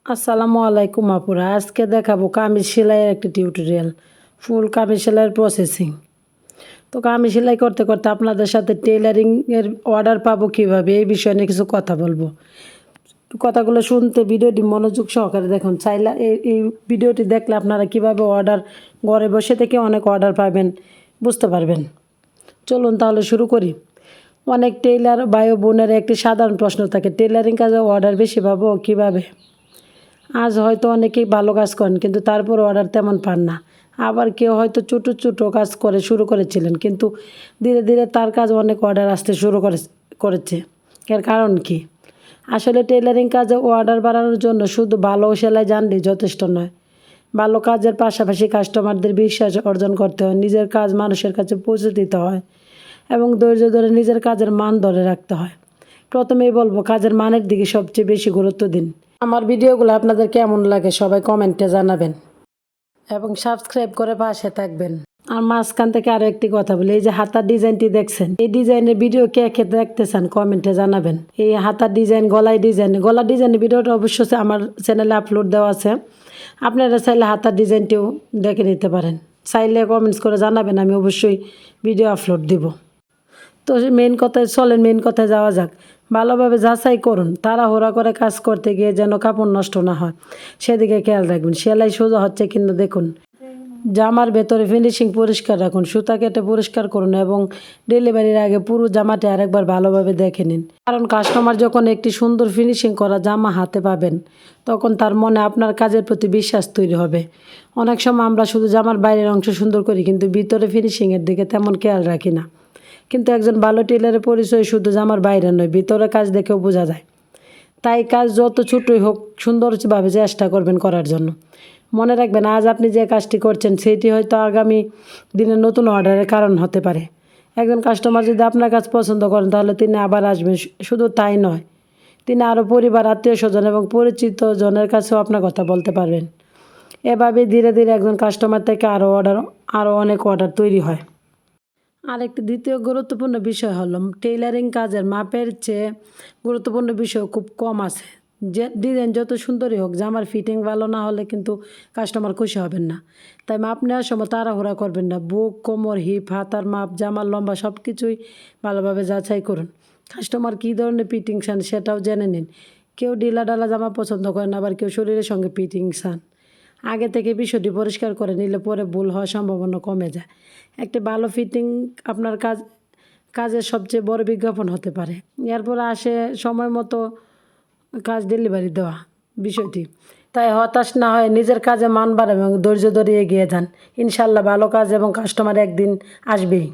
আসসালামু আলাইকুম আপুরা, আজকে দেখাবো কামিজ সেলাইয়ের একটা টিউটোরিয়াল। ফুল কামিজ সেলাইয়ের প্রসেসিং। তো কামিজ সেলাই করতে করতে আপনাদের সাথে টেলারিংয়ের অর্ডার পাবো কীভাবে, এই বিষয়ে নিয়ে কিছু কথা বলবো। কথাগুলো শুনতে ভিডিওটি মনোযোগ সহকারে দেখুন। চাইলে এই ভিডিওটি দেখলে আপনারা কিভাবে অর্ডার ঘরে বসে থেকে অনেক অর্ডার পাবেন বুঝতে পারবেন। চলুন তাহলে শুরু করি। অনেক টেইলার ভাই ও বোনের একটি সাধারণ প্রশ্ন থাকে, টেলারিং কাজে অর্ডার বেশি পাবো কীভাবে। আজ হয়তো অনেকেই ভালো কাজ করেন কিন্তু তারপর অর্ডার তেমন পান না। আবার কেউ হয়তো ছোটো ছোটো কাজ করে শুরু করেছিলেন কিন্তু ধীরে ধীরে তার কাজ অনেক অর্ডার আসতে শুরু করেছে। এর কারণ কি? আসলে টেলারিং কাজে অর্ডার বাড়ানোর জন্য শুধু ভালো সেলাই জানলেই যথেষ্ট নয়। ভালো কাজের পাশাপাশি কাস্টমারদের বিশ্বাস অর্জন করতে হয়, নিজের কাজ মানুষের কাছে পৌঁছে দিতে হয় এবং ধৈর্য ধরে নিজের কাজের মান ধরে রাখতে হয়। প্রথমেই বলবো, কাজের মানের দিকে সবচেয়ে বেশি গুরুত্ব দিন। আমার ভিডিওগুলো আপনাদের কেমন লাগে সবাই কমেন্টে জানাবেন এবং সাবস্ক্রাইব করে পাশে থাকবেন। আর মাঝখান থেকে আরও একটি কথা বলি, এই যে হাতার ডিজাইনটি দেখছেন, এই ডিজাইনের ভিডিও কে কে দেখতে চান কমেন্টে জানাবেন। এই হাতার ডিজাইন, গলার ডিজাইনের ভিডিওটা অবশ্যই আমার চ্যানেলে আপলোড দেওয়া আছে। আপনারা চাইলে হাতার ডিজাইনটিও দেখে নিতে পারেন। চাইলে কমেন্টস করে জানাবেন, আমি অবশ্যই ভিডিও আপলোড দিব। তো মেন কথায় যাওয়া যাক। ভালোভাবে যাচাই করুন, তাড়াহুড়া করে কাজ করতে গিয়ে যেন কাপড় নষ্ট না হয় সেদিকে খেয়াল রাখবেন। সেলাই সোজা হচ্ছে কিন্তু দেখুন। জামার ভেতরে ফিনিশিং পরিষ্কার রাখুন, সুতা কেটে পরিষ্কার করুন এবং ডেলিভারির আগে পুরো জামাটি আরেকবার ভালোভাবে দেখে নিন। কারণ কাস্টমার যখন একটি সুন্দর ফিনিশিং করা জামা হাতে পাবেন তখন তার মনে আপনার কাজের প্রতি বিশ্বাস তৈরি হবে। অনেক সময় আমরা শুধু জামার বাইরের অংশ সুন্দর করি কিন্তু ভিতরে ফিনিশিংয়ের দিকে তেমন খেয়াল রাখি না। কিন্তু একজন ভালো টেলারের পরিচয় শুধু জামার বাইরে নয়, ভিতরে কাজ দেখেও বোঝা যায়। তাই কাজ যত ছোটোই হোক সুন্দরভাবে চেষ্টা করবেন করার জন্য। মনে রাখবেন, আজ আপনি যে কাজটি করছেন সেটি হয়তো আগামী দিনে নতুন অর্ডারের কারণ হতে পারে। একজন কাস্টমার যদি আপনার কাজ পছন্দ করেন তাহলে তিনি আবার আসবেন। শুধু তাই নয়, তিনি আরও পরিবার, আত্মীয় স্বজন এবং পরিচিত জনের কাছেও আপনার কথা বলতে পারবেন। এভাবে ধীরে ধীরে একজন কাস্টমার থেকে আরও অনেক অর্ডার তৈরি হয়। আরেকটি দ্বিতীয় গুরুত্বপূর্ণ বিষয় হলো, টেইলারিং কাজের মাপের চেয়ে গুরুত্বপূর্ণ বিষয় খুব কম আছে। যে ডিজাইন যত সুন্দরই হোক, জামার ফিটিং ভালো না হলে কিন্তু কাস্টমার খুশি হবেন না। তাই মাপ নেওয়ার সময় তাড়াহুড়া করবেন না। বুক, কোমর, হিপ, হাতার মাপ, জামার লম্বা সব কিছুই ভালোভাবে যাচাই করুন। কাস্টমার কী ধরনের ফিটিং চান সেটাও জেনে নিন। কেউ ঢিলা ঢালা জামা পছন্দ করেন, আবার কেউ শরীরের সঙ্গে ফিটিং চান। আগে থেকে বিষয়টি পরিষ্কার করে নিলে পরে ভুল হওয়ার সম্ভাবনা কমে যায়। একটি ভালো ফিটিং আপনার কাজের সবচেয়ে বড় বিজ্ঞাপন হতে পারে। এরপর আসে সময় মতো কাজ ডেলিভারি দেওয়া বিষয়টি। তাই হতাশ না হয়ে নিজের কাজে মান বাড়ান এবং ধৈর্য ধরে এগিয়ে যান। ইনশাল্লাহ ভালো কাজ এবং কাস্টমার একদিন আসবেই।